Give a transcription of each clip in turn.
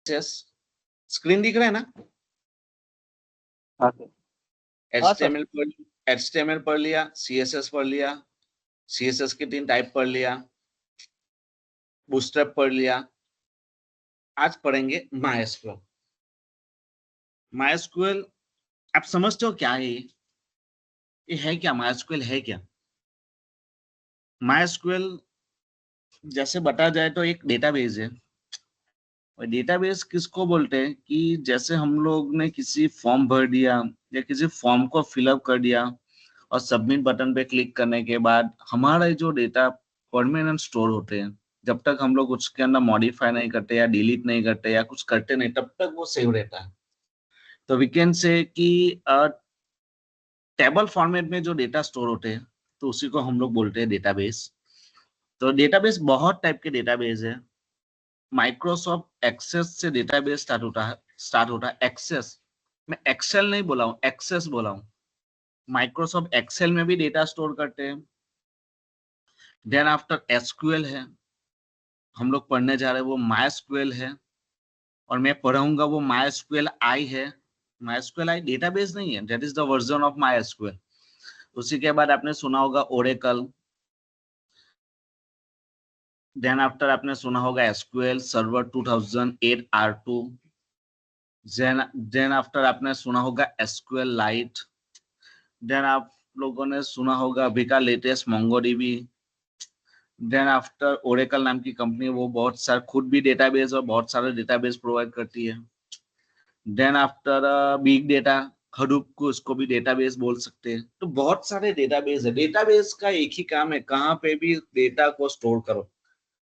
Screen दिख रहा है ना? हाँ सर। HTML पढ़ लिया, CSS पढ़ लिया, CSS के 3 टाइप पढ़ लिया, बूटस्ट्रैप पढ़ लिया। आज पढ़ेंगे MySQL। MySQL आप समझते हो क्या है ये है क्या? MySQL है क्या? MySQL जैसे बता जाए तो एक डेटाबेस है। और डेटाबेस किसको बोलते हैं कि जैसे हम लोग ने किसी फॉर्म भर दिया या किसी फॉर्म को फिलअप कर दिया और सबमिट बटन पे क्लिक करने के बाद हमारा जो डेटा परमानेंट स्टोर होते हैं, जब तक हम लोग उसके अंदर मॉडिफाई नहीं करते या डिलीट नहीं करते या कुछ करते नहीं, तब तक वो सेव रहता है। तो वी कैन से कि टेबल फॉर्मेट में जो डेटा स्टोर होते हैं, तो उसी को हम लोग बोलते हैं डेटाबेस। तो डेटाबेस बहुत टाइप के डेटाबेस है। माइक्रोसॉफ्ट एक्सेस से डेटाबेस स्टार्ट होता है एक्सेस। मैं एक्सेल नहीं बोला हूँ, एक्सेस बोला हूँ। माइक्रोसॉफ्ट एक्सेल में भी डेटा स्टोर करते हैं। देन आफ्टर एसक्यूएल है, हम लोग पढ़ने जा रहे हैं वो मायस्क्यूएल है, और मैं पढ़ाऊंगा वो मायस्क्यूएल आई है। मायस्क्यूएल आई डेटाबेस नहीं है, that is the version of MySQL. उसी के बाद आपने सुना होगा ओरेकल। देन आफ्टर आपने सुना होगा SQL server 2008 R2। Then after आपने सुना होगा एसक्यूएल लाइट। देन आप लोगों ने सुना होगा अभी का latest MongoDB. Then after Oracle नाम की कंपनी, वो बहुत सारे खुद भी डेटाबेस और बहुत सारे डेटाबेस प्रोवाइड करती है। Then after big data, Hadoop को उसको भी डेटाबेस बोल सकते हैं। तो बहुत सारे डेटाबेस है। डेटाबेस का एक ही काम है, कहाँ पे भी डेटा को स्टोर करो।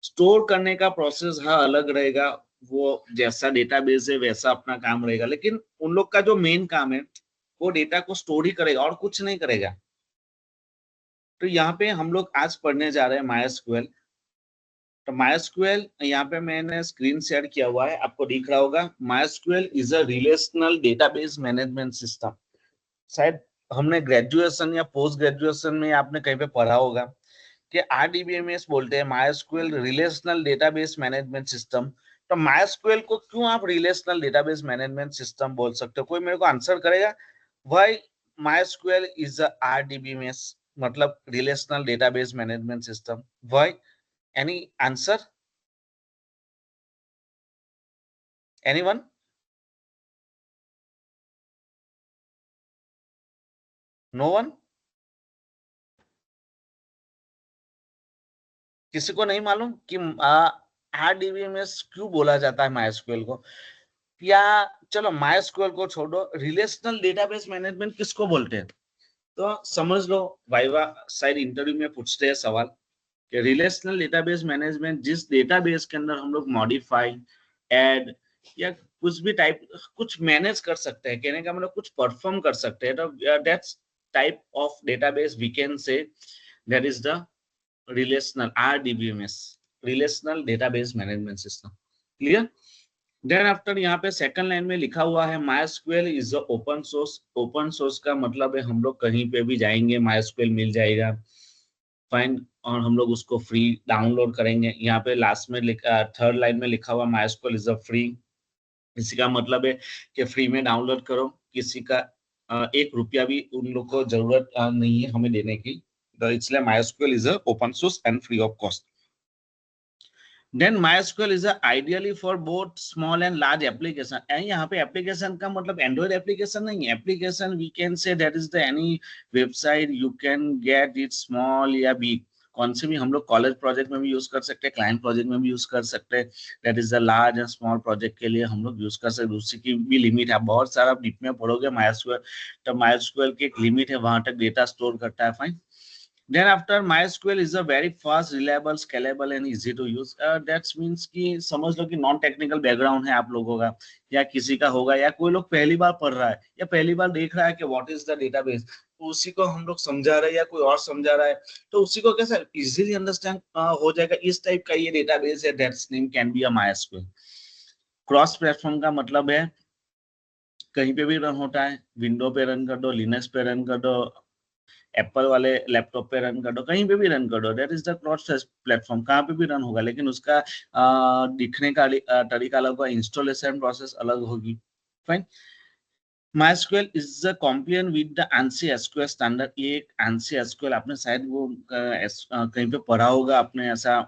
स्टोर करने का प्रोसेस हाँ अलग रहेगा, वो जैसा डेटाबेस है वैसा अपना काम रहेगा, लेकिन उन लोग का जो मेन काम है वो डेटा को स्टोर ही करेगा और कुछ नहीं करेगा। तो यहाँ पे हम लोग आज पढ़ने जा रहे हैं MySQL। तो MySQL यहाँ पे मैंने स्क्रीन शेयर किया हुआ है, आपको दिख रहा होगा। MySQL is a relational database management system. शायद हमने ग्रेजुएशन या पोस्ट ग्रेजुएशन में आपने कहीं पे पढ़ा होगा कि RDBMS बोलते हैं, MySQL relational database management system. तो MySQL को क्यों आप रिलेशनल डेटाबेस मैनेजमेंट सिस्टम बोल सकते हो? कोई मेरे को आंसर करेगा why MySQL is a RDBMS, मतलब relational database management system? Why? Any answer? Anyone? No one? किसी को नहीं मालूम कि RDBMS क्यों बोला जाता है MySQL को? या चलो MySQL को छोड़ो, रिलेशनल डेटाबेस मैनेजमेंट किसको बोलते हैं? तो समझ लो, वाइवा शायद इंटरव्यू में पूछते हैं सवाल कि रिलेशनल डेटाबेस मैनेजमेंट जिस डेटाबेस के अंदर हम लोग मॉडिफाई, ऐड या कुछ भी टाइप कुछ मैनेज कर सकते हैं, कहने का मतलब कुछ परफॉर्म कर सकते हैं, तो that's type of database we can say that is the relational RDBMS, relational database management system. Clear? Then after यहाँ पे सेकंड लाइन में लिखा हुआ है MySQL is open source. Open source का मतलब है हम लोग कहीं पे भी जाएंगे MySQL मिल जाएगा, फाइन, और हम लोग उसको फ्री डाउनलोड करेंगे। यहाँ पे लास्ट में थर्ड लाइन में लिखा हुआ MySQL इज अ फ्री। इसी का मतलब है कि फ्री में डाउनलोड करो, किसी का 1 रुपया भी उन लोग को जरूरत नहीं है हमें देने की। तो इसलिए MySQL is a open source and free of cost. Then MySQL is ideally for both small and large application. And यहाँ पे application का मतलब Android application नहीं है। Application we can say that is the any website you can get it small या big। कौन से भी हम लोग कॉलेज प्रोजेक्ट में भी यूज कर सकते हैं, क्लाइंट प्रोजेक्ट में भी यूज कर सकते हैं। That is the large and small project के लिए हम लोग यूज कर सकते हैं। उसी की भी लिमिट है, बहुत सारा डीप में पढ़ोगे MySQL, तो MySQL की एक लिमिट है, वहां तक डेटा स्टोर करता है। Fine. Then after MySQL is a very fast, reliable, scalable and easy to use. That means कि समझ लो कि नॉन टेक्निकल बैकग्राउंड है आप लोगों का या किसी का होगा, या कोई लोग पहली बार पढ़ रहा है या पहली बार देख रहा है कि व्हाट इज द डेटाबेस, तो उसी को हम लोग समझा रहे हैं या कोई और समझा रहा है, तो उसी को कैसे इजीली अंडरस्टैंड हो जाएगा। इस टाइप का ये डेटाबेस है, that's name can be a MySQL। Cross platform का मतलब है कहीं पे भी रन होता है, विंडो पे रन कर दो, लिनक्स पे रन कर दो, एप्पल वाले लैपटॉप पे रन कर दो, कहीं पे भी रन कर दो, that is the cross platform, कहाँ पे भी रन होगा, लेकिन उसका दिखने का तरीका अलग होगा, इंस्टॉलेशन प्रोसेस अलग होगी। Fine. MySQL is a compliant with the ANSI SQL standard। ये एक ANSI SQL आपने शायद वो कहीं पे पढ़ा होगा आपने, ऐसा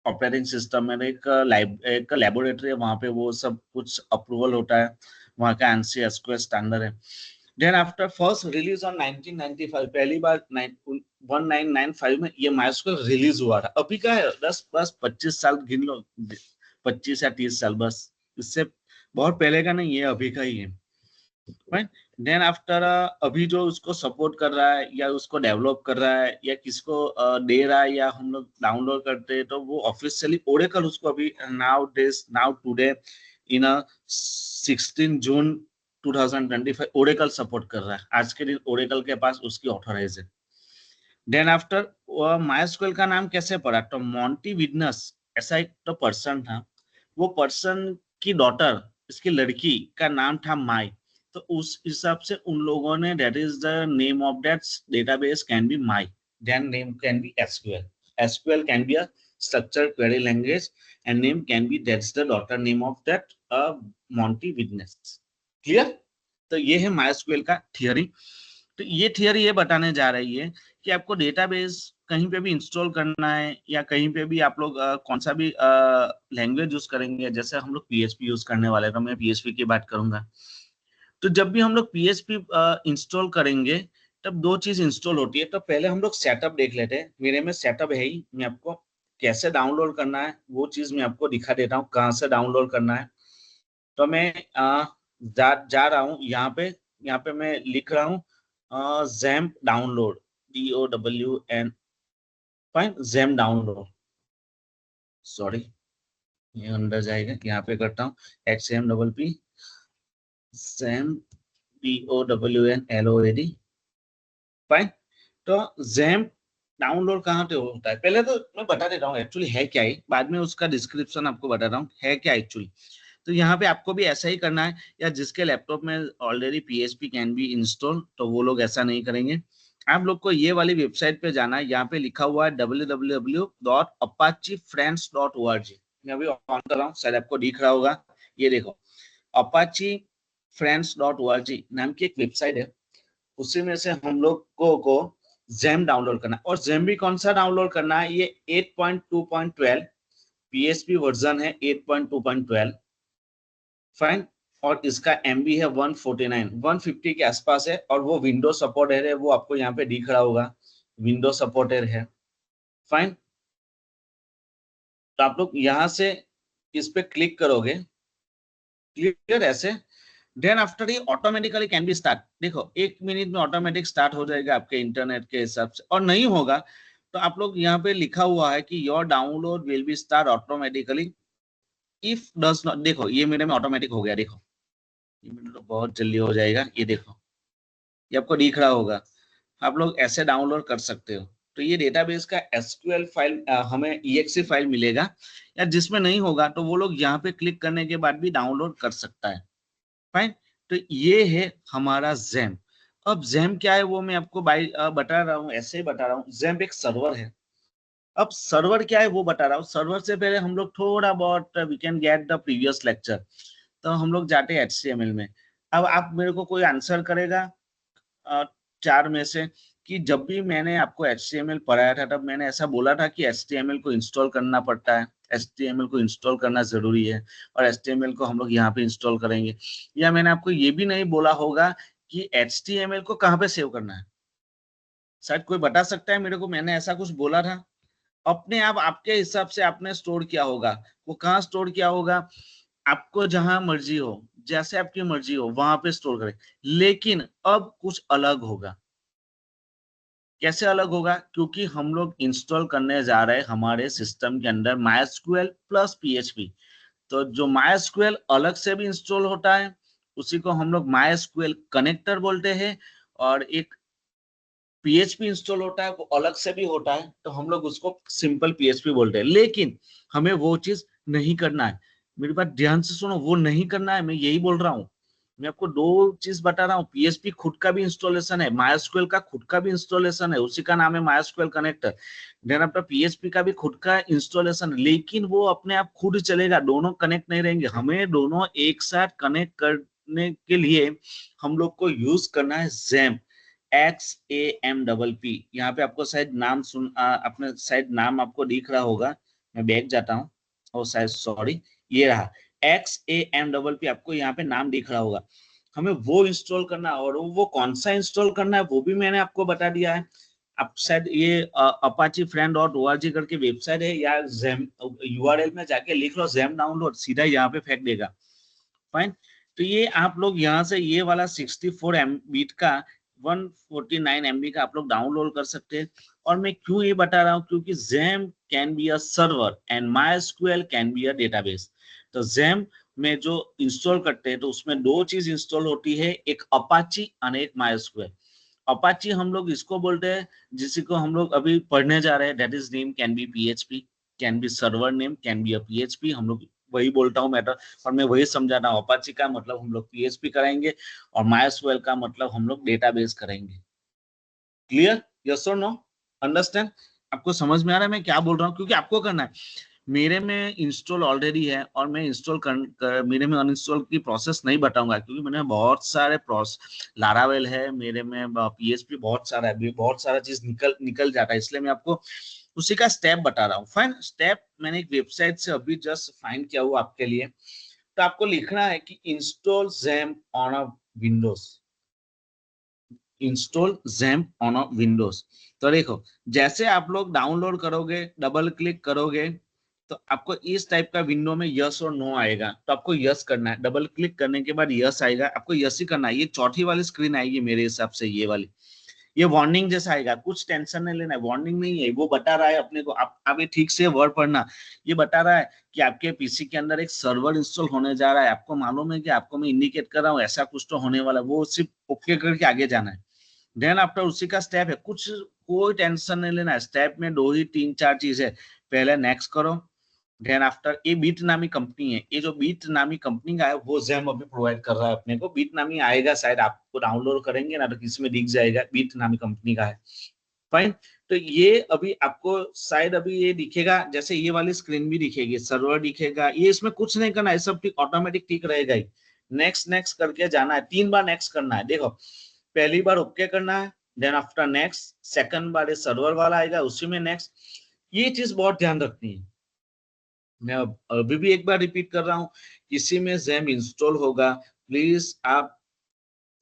ऑपरेटिंग सिस्टम में एक लेबोरेटरी है, वहां पे वो सब कुछ अप्रूवल होता है, वहां का ANSI SQL स्टैंडर्ड है। Then after first release on 1995, पहली बार 1995 में ये MySQL रिलीज हुआ था। अभी का है 25 साल गिन लो, 25 या 30 साल, बस इससे बहुत पहले का नहीं है, अभी का ही है। देन आफ्टर अभी जो उसको सपोर्ट कर रहा है या उसको डेवलप कर रहा है या किसको दे रहा है या हम लोग डाउनलोड करते हैं, तो वो ऑफिशियली ओरेकल उसको अभी now today in 16 June 2025 Oracle support कर रहा है। आज के दिन ओरेकल के पास उसकी ऑथराइज है। देन आफ्टर MySQL का नाम कैसे पड़ा, तो मॉन्टी विटनेस ऐसा एक तो पर्सन था, वो पर्सन की डॉटर, इसकी लड़की का नाम था माई, तो उस हिसाब से उन लोगों ने that is the name of that database can be my, then name can be SQL। SQL can be a structured query language and name can be that's the daughter name of that Monty Witness। Clear? तो ये है MySQL का theory. तो ये theory ये बताने जा रही है कि आपको डेटाबेस कहीं पे भी इंस्टॉल करना है या कहीं पे भी आप लोग कौन सा भी लैंग्वेज यूज करेंगे, जैसे हम लोग PHP यूज करने वाले हैं, तो मैं PHP की बात करूंगा। तो जब भी हम लोग PHP इंस्टॉल करेंगे, तब दो चीज इंस्टॉल होती है। तो पहले हम लोग सेटअप देख लेते हैं, मेरे में सेटअप है ही, मैं आपको कैसे डाउनलोड करना है वो चीज मैं आपको दिखा देता हूँ, कहाँ से डाउनलोड करना है। तो मैं जा रहा हूँ यहाँ पे मैं लिख रहा हूँ XAMPP download, DOWN, fine, XAMPP download, sorry ये अंदर जाएगा, यहाँ पे करता हूँ XAMPP, XAMPP DOWNLOAD, फाइन। तो XAMPP डाउनलोड कहाँ पे होता है, पहले तो मैं बता देता हूँ एक्चुअली है क्या है, बाद में उसका डिस्क्रिप्शन आपको बता रहा हूँ है क्या एक्चुअली। तो यहाँ पे आपको भी ऐसा ही करना है, या जिसके लैपटॉप में already PHP can be install, तो वो लोग ऐसा नहीं करेंगे। आप लोग को ये वाली वेबसाइट पे जाना है, यहाँ पे लिखा हुआ है www.apachefriends.org। मैं अभी ऑन कर रहा हूँ, शायद आपको दिख रहा होगा, ये देखो apachefriends.org नाम की एक वेबसाइट है, उसी में से हम लोग को XAMPP डाउनलोड करना है। और XAMPP भी कौन सा डाउनलोड करना है, ये 8.2.12 PHP वर्जन है, 8.2.12, फाइन। और इसका MB है 149, 150 के आसपास है, और वो विंडो सपोर्टेड है, वो आपको यहाँ पे दिख रहा होगा, विंडो सपोर्टेड है, फाइन। तो आप लोग यहाँ से इस पे क्लिक करोगे, क्लियर ऐसे। देन आफ्टर ये ऑटोमेटिकली कैन बी स्टार्ट, देखो 1 मिनट में ऑटोमेटिक स्टार्ट हो जाएगा आपके इंटरनेट के हिसाब से, और नहीं होगा तो आप लोग यहाँ पे लिखा हुआ है कि your download will be start automatically if does not, देखो ये मेरे में ऑटोमेटिक हो गया, देखो ये मेरे तो बहुत जल्दी हो जाएगा, ये देखो ये आपको दिख रहा होगा। आप लोग ऐसे डाउनलोड कर सकते हो। तो ये डेटाबेस का SQL फाइल हमें EXE फाइल मिलेगा, या जिसमें नहीं होगा तो वो लोग यहाँ पे क्लिक करने के बाद भी डाउनलोड कर सकता है, फाइन। तो ये है हमारा XAMPP। अब XAMPP क्या है वो मैं आपको बता रहा हूँ, ऐसे ही बता रहा हूँ। XAMPP एक सर्वर है। अब सर्वर क्या है वो बता रहा हूँ, सर्वर से पहले हम लोग थोड़ा बहुत we can get the previous lecture. तो हम लोग जाते हैं HTML में। अब आप मेरे को कोई आंसर करेगा 4 में से कि जब भी मैंने आपको HTML पढ़ाया था तब मैंने ऐसा बोला था कि HTML को इंस्टॉल करना पड़ता है, HTML को इंस्टॉल करना जरूरी है, और HTML को हम लोग यहाँ पे इंस्टॉल करेंगे। या मैंने आपको ये भी नहीं बोला होगा कि HTML को कहाँ पे सेव करना है, शायद कोई बता सकता है मेरे को, मैंने ऐसा कुछ बोला था? अपने आप आपके हिसाब से आपने स्टोर किया होगा, वो कहाँ स्टोर किया होगा, आपको जहां मर्जी हो, जैसे आपकी मर्जी हो वहां पे स्टोर करें। लेकिन अब कुछ अलग होगा। कैसे अलग होगा? क्योंकि हम लोग इंस्टॉल करने जा रहे हैं हमारे सिस्टम के अंदर MySQL प्लस PHP। तो जो MySQL अलग से भी इंस्टॉल होता है, उसी को हम लोग MySQL कनेक्टर बोलते हैं, और एक PHP इंस्टॉल होता है वो अलग से भी होता है, तो हम लोग उसको सिंपल PHP बोलते हैं। लेकिन हमें वो चीज नहीं करना है, मेरी बात ध्यान से सुनो, वो नहीं करना है, मैं यही बोल रहा हूँ। मैं आपको दो चीज बता रहा हूँ। पीएचपी खुद का भी इंस्टॉलेशन है, माइस्क्वेल का खुद का भी इंस्टॉलेशन है, उसी का नाम है माइस्क्वेल कनेक्टर। देन आपका पीएचपी का भी खुद का इंस्टॉलेशन, लेकिन वो अपने आप खुद चलेगा, दोनों कनेक्ट नहीं रहेंगे। हमें दोनों एक साथ कनेक्ट करने के लिए हम लोग को यूज करना है जैम, XAMPP। यहाँ पे आपको शायद नाम अपने शायद नाम आपको दिख रहा होगा, मैं बैक जाता हूँ, और शायद सॉरी ये रहा XAMPP, आपको यहाँ पे नाम दिख रहा होगा। हमें वो इंस्टॉल करना है, और वो कौन सा इंस्टॉल करना है वो भी मैंने आपको बता दिया है। आप शायद ये अपाची फ्रेंड डॉट ORG करके वेबसाइट है, या जेम URL में जाके लिख लो जेम डाउनलोड, सीधा यहाँ पे फेंक देगा। फाइन। तो ये आप लोग यहाँ से ये वाला 64 MB का 149 MB का आप लोग डाउनलोड कर सकते हैं। और मैं क्यों ये बता रहा हूँ, क्योंकि gem can be a server and MySQL can be a database. तो जेम में जो इंस्टॉल करते हैं तो उसमें दो चीज इंस्टॉल होती है, एक अपाची और एक माइस्क्वेल। अपाची हम लोग इसको बोलते हैं जिसी को हम लोग अभी पढ़ने जा रहे हैं, that is name can B PHP, can be server name, can be a PHP, हम लोग वही बोलता हूँ मैटर। और मैं वही समझा रहा हूँ, अपाची का मतलब हम लोग PHP कराएंगे, और माइस्क्वेल का मतलब हम लोग डेटाबेस करेंगे। क्लियर? यस और नो? अंडरस्टैंड? आपको समझ में आ रहा है मैं क्या बोल रहा हूँ? क्योंकि आपको करना है, मेरे में इंस्टॉल ऑलरेडी है, और मैं मेरे में अनइंस्टॉल की प्रोसेस नहीं बताऊंगा, क्योंकि मैंने बहुत सारे प्रोसेस, लारावेल है मेरे में, PHP बहुत सारा है, बहुत सारा चीज निकल निकल जाता है, इसलिए मैं आपको उसी का स्टेप बता रहा हूँ। फाइन, स्टेप मैंने एक वेबसाइट से अभी जस्ट फाइंड किया हुआ आपके लिए। तो आपको लिखना है कि install jam on a Windows, install jam on a Windows. तो देखो, जैसे आप लोग डाउनलोड करोगे, डबल क्लिक करोगे, तो आपको इस टाइप का विंडो में यस और नो आएगा। तो आपको यस करना है, डबल क्लिक करने के बाद यस आएगा, आपको यस ही करना है। ये चौथी वाली स्क्रीन आएगी मेरे हिसाब से, ये वाली, ये वार्निंग जैसा आएगा, कुछ टेंशन नहीं लेना है, वार्निंग नहीं है, वो बता रहा है अपने को, आप ये ठीक से वर्ड पढ़ना। ये बता रहा है कि आपके पीसी के अंदर एक सर्वर इंस्टॉल होने जा रहा है, आपको मालूम है कि आपको मैं इंडिकेट कर रहा हूँ ऐसा कुछ तो होने वाला है, वो सिर्फ ओके करके आगे जाना है। देन आफ्टर उसी का स्टेप है, कुछ कोई टेंशन नहीं लेना है, स्टेप में दो ही तीन चार चीज है। पहले नेक्स्ट करो, देन आफ्टर, ये बीट नामी कंपनी है, ये जो बीट नामी कंपनी का है वो जैम अभी प्रोवाइड कर रहा है अपने को। बीट नामी आएगा शायद, आपको डाउनलोड करेंगे ना तो किसी में दिख जाएगा, बीट नामी कंपनी का है। फाइन। तो ये अभी आपको शायद अभी ये दिखेगा, जैसे ये वाली स्क्रीन भी दिखेगी, सर्वर दिखेगा, ये इसमें कुछ नहीं करना है, सब ठीक ऑटोमेटिक ठीक रहेगा ही। नेक्स्ट नेक्स्ट करके जाना है, 3 बार नेक्स्ट करना है। देखो, पहली बार ओके करना है, देन आफ्टर नेक्स्ट, सेकंड बार ये सर्वर वाला आएगा, उसी में नेक्स्ट। ये चीज बहुत ध्यान रखनी है। मैं अभी भी एक बार रिपीट कर रहा हूँ, किसी में जैम इंस्टॉल होगा, प्लीज आप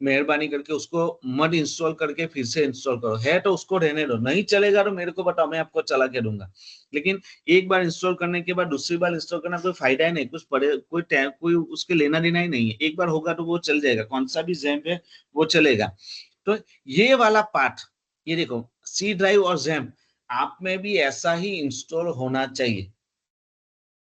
मेहरबानी करके उसको मत इंस्टॉल करके फिर से इंस्टॉल करो, है तो उसको रहने दो, नहीं चलेगा तो मेरे को बताओ, मैं आपको चला के दूंगा। लेकिन एक बार इंस्टॉल करने के बाद दूसरी बार इंस्टॉल करना कोई फायदा ही नहीं, कुछ पड़े कोई उसके लेना देना ही नहीं है। एक बार होगा तो वो चल जाएगा, कौन सा भी जैम है वो चलेगा। तो ये वाला पार्ट, ये देखो, सी ड्राइव और जैम आप में भी ऐसा ही इंस्टॉल होना चाहिए।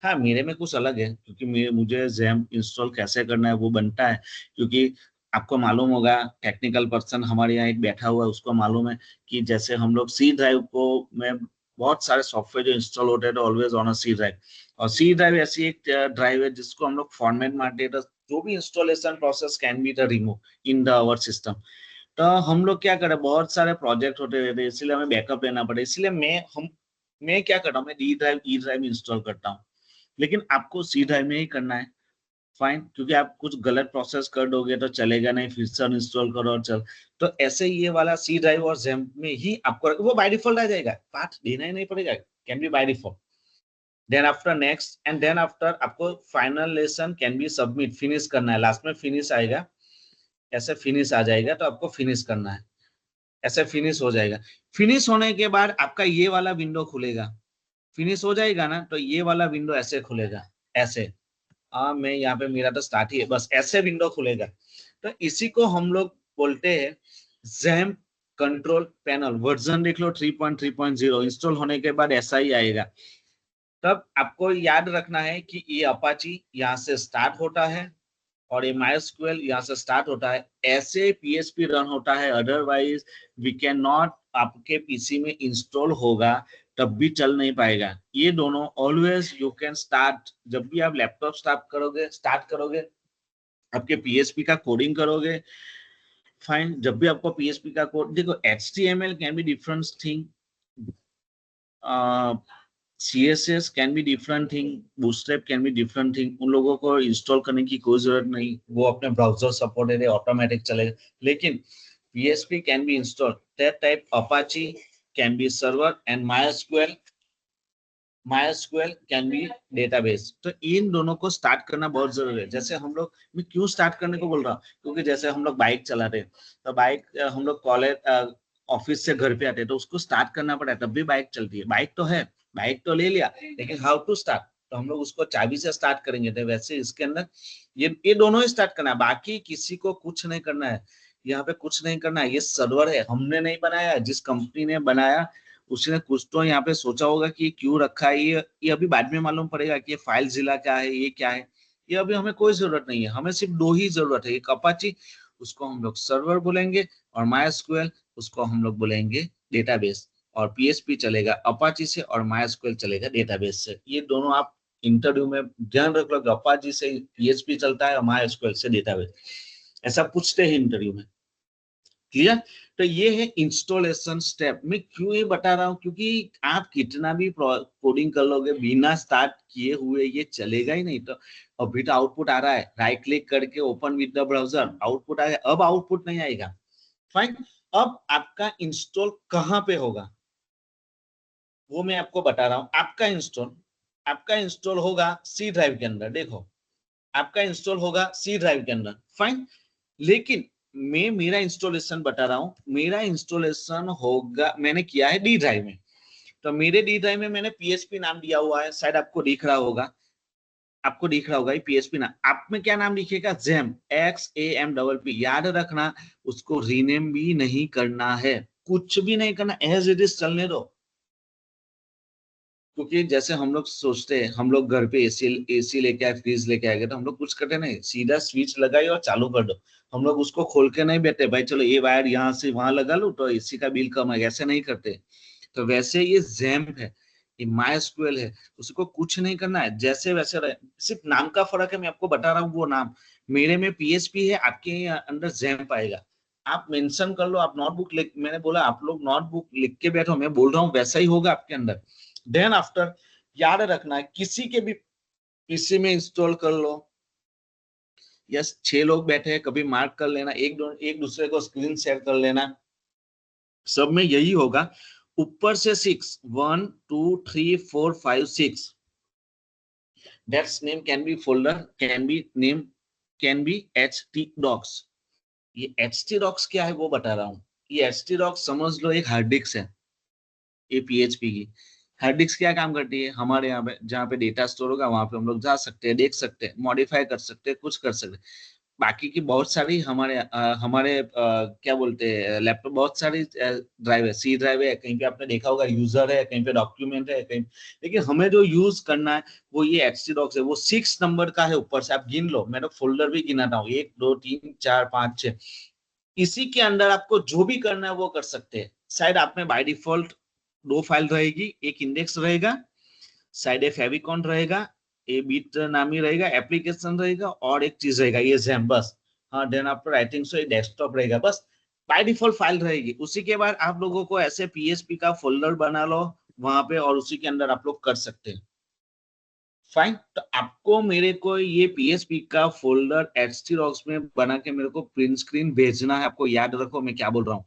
हाँ, मेरे में कुछ अलग है, क्योंकि मुझे जैम इंस्टॉल कैसे करना है वो बनता है, क्योंकि आपको मालूम होगा, टेक्निकल पर्सन हमारे यहाँ एक बैठा हुआ है, उसको मालूम है कि जैसे हम लोग सी ड्राइव को में बहुत सारे सॉफ्टवेयर जो इंस्टॉल होते हैं तो always on a C drive. और सी ड्राइव ऐसी एक ड्राइव है जिसको हम लोग फॉर्मेट मारते हैं, तो जो भी installation process can be the remove in the our system. तो हम लोग क्या करें, बहुत सारे प्रोजेक्ट होते रहते हैं, इसलिए हमें बैकअप लेना पड़े, इसलिए मैं क्या करता हूँ, मैं D drive E drive install करता हूँ। लेकिन आपको सी ड्राइव में ही करना है। फाइन, क्योंकि आप कुछ गलत प्रोसेस कर दोगे तो चलेगा नहीं, फिर से इंस्टॉल करो और चल। तो ऐसे ये वाला सी ड्राइव और जैम में ही आपको वो बाय डिफॉल्ट आ जाएगा, पाथ देना ही नहीं पड़ेगा, can be by default. Then after next, and then after आपको final lesson can be submit, finish करना है, लास्ट में फिनिश आएगा, ऐसे फिनिश आ जाएगा तो आपको फिनिश करना है, ऐसे फिनिश हो जाएगा। फिनिश होने के बाद आपका ये वाला विंडो खुलेगा, फिनिश हो जाएगा ना तो ये वाला विंडो ऐसे खुलेगा, ऐसे। मैं यहाँ पे, मेरा तो स्टार्ट ही है, बस ऐसे विंडो खुलेगा। तो इसी को हम लोग बोलते हैं जैम कंट्रोल पैनल। वर्जन देख लो 3.3.0, इंस्टॉल होने के बाद ऐसा ही आएगा। तब आपको याद रखना है कि ये अपाची यहाँ से स्टार्ट होता है, और ये माइस्क्वेल यहाँ से स्टार्ट होता है, ऐसे पीएचपी रन होता है, अदरवाइज वी कैन नॉट, आपके पीसी में इंस्टॉल होगा तब भी चल नहीं पाएगा। ये दोनों ऑलवेज यू कैन स्टार्ट, जब भी आप लैपटॉप स्टार्ट करोगे आपके पीएचपी का कोडिंग करोगे, फाइन। जब भी आपको पीएचपी का कोड, देखो HTML can be different thing, CSS can be different thing, bootstrap can be different thing. उन लोगों को इंस्टॉल करने की कोई जरूरत नहीं, वो अपने ब्राउजर सपोर्टेड है, ऑटोमेटिक चलेगा। लेकिन PHP can be install that type, Apache can be server and MySQL can be database. तो इन दोनों को स्टार्ट करना बहुत जरूरी है। जैसे हम लोग, मैं क्यों स्टार्ट करने को बोल रहा हूँ, क्योंकि जैसे हम लोग बाइक चला रहे हैं, तो बाइक हम लोग कॉलेज ऑफिस से घर पे आते हैं, तो उसको स्टार्ट करना पड़ा है, तब भी बाइक चलती है। बाइक तो है, बाइक तो ले लिया, लेकिन हाउ टू स्टार्ट, तो हम लोग उसको चाबी से स्टार्ट करेंगे। तो वैसे इसके अंदर ये दोनों ही स्टार्ट करना है, बाकी किसी को कुछ नहीं करना है, यहाँ पे कुछ नहीं करना है। ये सर्वर है, हमने नहीं बनाया, जिस कंपनी ने बनाया उसने कुछ तो यहाँ पे सोचा होगा कि क्यों रखा है। ये अभी बाद में मालूम पड़ेगा कि ये फाइल जिला क्या है, ये क्या है। ये अभी हमें कोई जरूरत नहीं है, हमें सिर्फ दो ही जरूरत है, एक अपाची, उसको हम लोग सर्वर बोलेंगे, और MySQL, उसको हम लोग बोलेंगे डेटाबेस। और PHP चलेगा अपाची से, और MySQL चलेगा डेटाबेस से। ये दोनों आप इंटरव्यू में ध्यान रख लो, अपाची से PHP चलता है और MySQL से डेटाबेस, ऐसा पूछते हैं इंटरव्यू में। क्लियर? तो ये है इंस्टॉलेशन स्टेप। मैं क्यों ये बता रहा हूँ, क्योंकि आप कितना भी कोडिंग कर लोगे, बिना स्टार्ट किए हुए ये चलेगा ही नहीं। तो अभी तो आउटपुट आ रहा है, राइट क्लिक करके open with the browser, output आ गया। अब आउटपुट नहीं आएगा, फाइन। अब आपका इंस्टॉल कहाँ पे होगा वो मैं आपको बता रहा हूँ। आपका इंस्टॉल होगा सी ड्राइव के अंदर। देखो, आपका इंस्टॉल होगा सी ड्राइव के अंदर, फाइन। लेकिन मैं मेरा इंस्टॉलेशन बता रहा हूँ, मेरा इंस्टॉलेशन होगा, मैंने किया है डी ड्राइव में। तो मेरे डी ड्राइव में मैंने PHP नाम दिया हुआ है, शायद आपको दिख रहा होगा, आपको दिख रहा होगा ये PHP नाम। आप में क्या नाम लिखिएगा, जैम, XAMPP। याद रखना, उसको रीनेम भी नहीं करना है, कुछ भी नहीं करना, एज इट इज चलने दो। क्योंकि जैसे हम लोग सोचते हैं, हम लोग घर पे एसी लेके आए, फ्रिज लेके आएंगे, तो हम लोग कुछ करते नहीं, सीधा स्विच लगाई और चालू कर दो। हम लोग उसको खोल के नहीं बैठे, भाई चलो ये वायर यहाँ से वहां लगा लो तो एसी का बिल कम है, ऐसे नहीं करते। तो वैसे ये जैम्प है, ये MySQL है, उसको कुछ नहीं करना है, जैसे वैसे रहे, सिर्फ नाम का फर्क है। मैं आपको बता रहा हूँ वो नाम, मेरे में PHP है, आपके अंदर जैम्प आएगा। आप मेंशन कर लो, आप नोटबुक लिख, मैंने बोला आप लोग नोटबुक लिख के बैठो, मैं बोल रहा हूँ वैसा ही होगा आपके अंदर। देन आफ्टर, याद रखना है, किसी के भी पीसी में इंस्टॉल कर लो। यस, 6 लोग बैठे हैं, कभी मार्क कर लेना, एक दूसरे को स्क्रीन शेयर कर लेना, सब में यही होगा। ऊपर से 6, 1 2 3 4 5 6, that's name can B folder, can be name, can B htdocs। ये htdocs क्या है वो बता रहा हूँ। ये htdocs समझ लो एक हार्ड डिस्क है, ये PHP की। हार्ड डिस्क क्या काम करती है, हमारे यहाँ पे जहाँ पे डेटा स्टोर होगा वहां पे हम लोग जा सकते हैं, देख सकते हैं, मॉडिफाई कर सकते हैं, कुछ कर सकते हैं। बाकी की बहुत सारी हमारे क्या बोलते हैं, लैपटॉप बहुत सारी ड्राइव है, सी ड्राइव है, कहीं पे आपने देखा होगा यूजर है, कहीं पे डॉक्यूमेंट है, कहीं। लेकिन हमें जो यूज करना है वो ये htdocs है, वो 6 नंबर का है, ऊपर से आप गिन लो, मैं तो फोल्डर भी गिनाता हूँ, 1 2 3 4 5 6। इसी के अंदर आपको जो भी करना है वो कर सकते हैं। शायद आप में बाय डिफॉल्ट 2 फाइल रहेगी, एक इंडेक्स रहेगा, साइड ए फेविकॉन रहेगा, ए बीट नामी रहेगा, एप्लीकेशन रहेगा, और एक चीज रहेगा ये जैम, बस। हाँ, then after I think so ये डेस्कटॉप रहेगा, बस। बाय डिफॉल्ट फाइल रहेगी। उसी के बाद आप लोगों को ऐसे PHP का फोल्डर बना लो वहां पे, और उसी के अंदर आप लोग कर सकते हैं, फाइन। तो आपको मेरे को ये PHP का फोल्डर htdocs में बना के मेरे को प्रिंट स्क्रीन भेजना है। आपको याद रखो मैं क्या बोल रहा हूँ,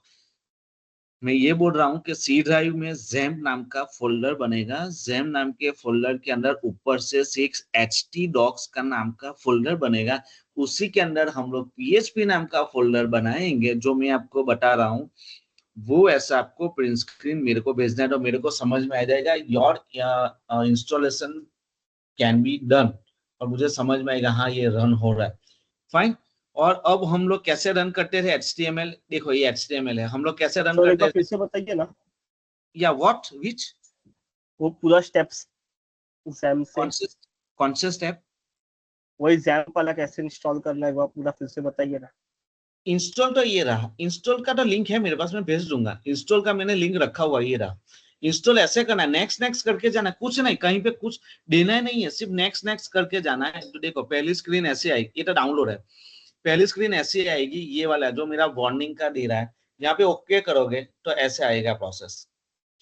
मैं ये बोल रहा हूँ कि सी ड्राइव में जैम नाम का फोल्डर बनेगा, जैम नाम के फोल्डर के अंदर ऊपर से 6 htdocs का नाम का फोल्डर बनेगा। उसी के अंदर हम लोग PHP नाम का फोल्डर बनाएंगे, जो मैं आपको बता रहा हूँ। वो ऐसा आपको प्रिंट स्क्रीन मेरे को भेजना है, तो मेरे को समझ में आ जाएगा your installation can be done, और मुझे समझ में आएगा हाँ ये रन हो रहा है, फाइन। और अब हम लोग कैसे रन करते थे HTML, देखो ये HTML है, हम लोग कैसे रन सर एक बार करते फिर थे, से बताइए ना, या व्हाट विच, वो पूरा स्टेप्स जैम से, कौन से स्टेप। वही जैम वाला कैसे इंस्टॉल करना है वो पूरा फिर से बताइए ना। इंस्टॉल तो ये रहा, इंस्टॉल का तो लिंक है मेरे पास, मैं भेज दूंगा, इंस्टॉल का मैंने लिंक रखा हुआ ये रहा। इंस्टॉल ऐसे करना है, नेक्स्ट नेक्स्ट करके जाना है, कुछ नहीं, कहीं पे कुछ देना ही नहीं है, सिर्फ नेक्स्ट नेक्स्ट करके जाना है। तो देखो पहली स्क्रीन ऐसे आएगी, ये तो डाउनलोड है, पहली स्क्रीन ऐसी आएगी, ये वाला जो मेरा वार्निंग का दे रहा है, यहाँ पे ओके करोगे तो ऐसे आएगा प्रोसेस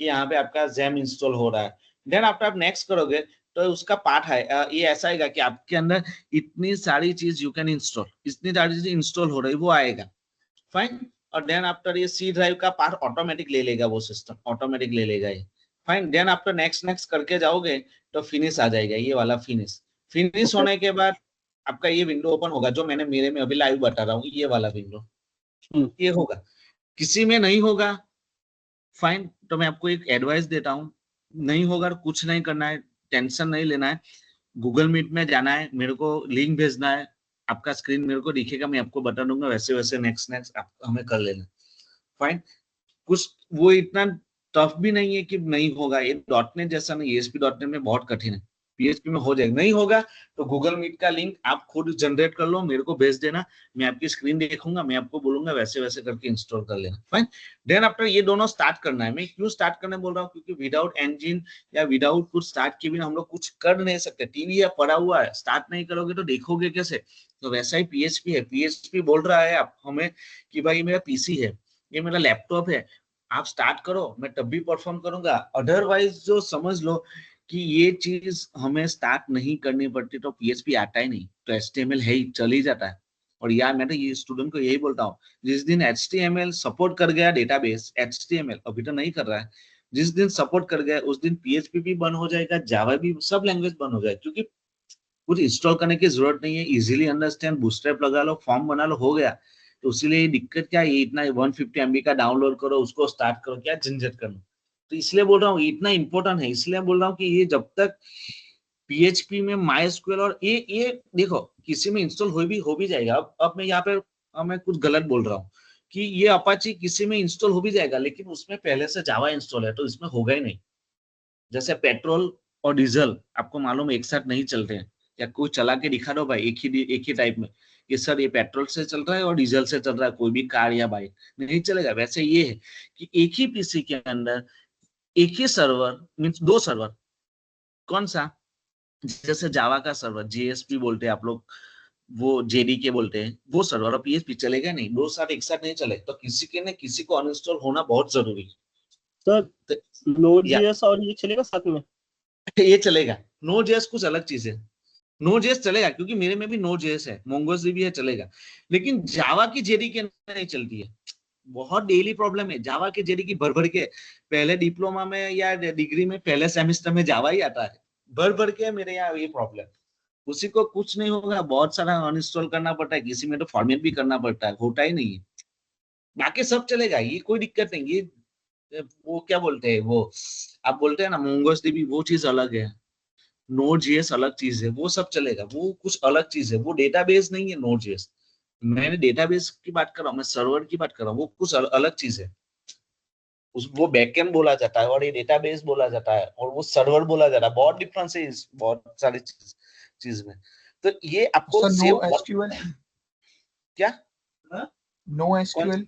कि यहाँ पे आपका जैम इंस्टॉल हो रहा है। देन आफ्टर आप नेक्स्ट करोगे तो उसका पार्ट है, ये ऐसा आएगा कि आपके अंदर इतनी सारी चीज यू कैन इंस्टॉल, इतनी सारी चीज इंस्टॉल हो रही है, वो आएगा, फाइन। और देन आफ्टर ये सी ड्राइव का पार्ट ऑटोमेटिक ले लेगा, वो सिस्टम ऑटोमेटिक ले लेगा ये, fine. Then after next next करके जाओगे तो फिनिश आ जाएगा, ये वाला फिनिश। फिनिश होने के बाद आपका ये विंडो ओपन होगा, जो मैंने मेरे में अभी लाइव बता रहा हूँ, ये वाला विंडो ये होगा, किसी में नहीं होगा, फाइन। तो मैं आपको एक एडवाइस देता हूँ, नहीं होगा तो कुछ नहीं करना है, टेंशन नहीं लेना है, गूगल मीट में जाना है, मेरे को लिंक भेजना है, आपका स्क्रीन मेरे को दिखेगा, मैं आपको बता दूंगा, वैसे वैसे नेक्स्ट नेक्स्ट आप हमें कर लेना, फाइन। कुछ वो इतना टफ भी नहीं है कि नहीं होगा, ये डॉटनेट जैसा नहीं, एएसपी डॉटनेट में बहुत कठिन है, पीएचपी में हो जाएगा। नहीं होगा तो गूगल मीट का लिंक आप खुद जनरेट कर लो, मेरे को भेज देना, मैं आपकी स्क्रीन देखूंगा, मैं आपको बोलूंगा वैसे वैसे करके इंस्टॉल कर लेना, फाइन। देन आफ्टर ये दोनों स्टार्ट करना है। मैं क्यों स्टार्ट करने बोल रहा हूँ, क्योंकि विदाउट इंजन या विदाउट कुछ स्टार्ट के बिना हम लोग कुछ कर नहीं सकते। टीवी या पड़ा हुआ है, स्टार्ट नहीं करोगे तो देखोगे कैसे? तो वैसा ही पीएचपी है, पीएचपी बोल रहा है आप हमें कि भाई मेरा पीसी है, ये मेरा लैपटॉप है, आप स्टार्ट करो, मैं तब भी परफॉर्म करूंगा। अदरवाइज जो समझ लो कि ये चीज हमें स्टार्ट नहीं करनी पड़ती तो पीएचपी आता ही नहीं, तो एचटीएमएल है ही, चल ही जाता है। और यार मैं तो ये स्टूडेंट को यही बोलता हूँ, जिस दिन एचटीएमएल सपोर्ट कर गया डेटाबेस, एचटीएमएल अभी तो नहीं कर रहा है, जिस दिन सपोर्ट कर गया उस दिन पीएचपी भी बंद हो जाएगा, जावा भी, सब लैंग्वेज बंद हो जाएगा, क्योंकि कुछ इंस्टॉल करने की जरूरत नहीं है, इजीली अंडरस्टैंड, बूटस्ट्रैप लगा लो, फॉर्म बना लो, हो गया। तो इसीलिए दिक्कत क्या है, ये इतना 150 MB का डाउनलोड करो, उसको स्टार्ट करो, क्या झंझट करना। तो इसलिए बोल रहा हूँ इतना इंपॉर्टेंट है, इसलिए बोल रहा हूँ कि ये जब तक पीएचपी में माइस्क्यूएल और ये देखो किसी में इंस्टॉल हो भी जाएगा। अब मैं यहाँ पे मैं कुछ गलत बोल रहा हूँ कि ये अपाची किसी में इंस्टॉल हो भी जाएगा, लेकिन उसमें पहले से जावा इंस्टॉल है, तो इसमें होगा ही नहीं। जैसे पेट्रोल और डीजल आपको मालूम एक साथ नहीं चलते हैं, या कोई चला के दिखा दो भाई एक ही टाइप में कि सर ये पेट्रोल से चल रहा है और डीजल से चल रहा है, कोई भी कार या बाइक नहीं चलेगा। वैसे ये है कि एक ही पीसी के अंदर एक ही सर्वर मीन्स दो सर्वर, कौन सा, जैसे जावा का सर्वर जेएसपी बोलते हैं आप लोग, वो जेडीके बोलते हैं, वो सर्वर और पीएचपी चलेगा नहीं, दो साथ एक साथ नहीं चले, तो किसी के ने किसी को अनइंस्टॉल होना बहुत जरूरी है। सर तो नोड या जेएस और ये चलेगा साथ में? ये चलेगा, नो जेएस कुछ अलग चीज है, नो जेएस चलेगा क्योंकि मेरे में भी नो जेएस है, मोंगोडीबी है, चलेगा। लेकिन जावा की जेडीके नहीं चलती है, बहुत डेली प्रॉब्लम है जावा की जेडीके भर भर के। पहले डिप्लोमा में या डिग्री में पहले सेमेस्टर में जावा ही आता है, भर भर के मेरे यहाँ ये प्रॉब्लम। उसी को कुछ नहीं होगा, बहुत सारा अनइंस्टॉल करना पड़ता है, किसी में तो फॉर्मेट भी करना पड़ता है, होता ही नहीं है। बाकी सब चलेगा, ये कोई दिक्कत नहीं। ये वो क्या बोलते हैं वो, आप बोलते हैं ना मोंगोडीबी, वो चीज अलग है, नोड जेएस अलग चीज है, वो सब चलेगा, वो कुछ अलग चीज है, वो डेटाबेस नहीं है नोड जेएस। मैंने डेटाबेस की बात कर रहा हूँ, मैं सर्वर की बात कर रहा हूँ, वो कुछ अलग चीज है। उस वो बैकएंड बोला जाता है और ये डेटाबेस बोला जाता है और वो सर्वर बोला जाता है, बहुत डिफरेंस है इस बहुत सारी चीज में। तो ये आपको सर नो सेव एसक्यूएल, क्या, नो कौन, एसक्यूएल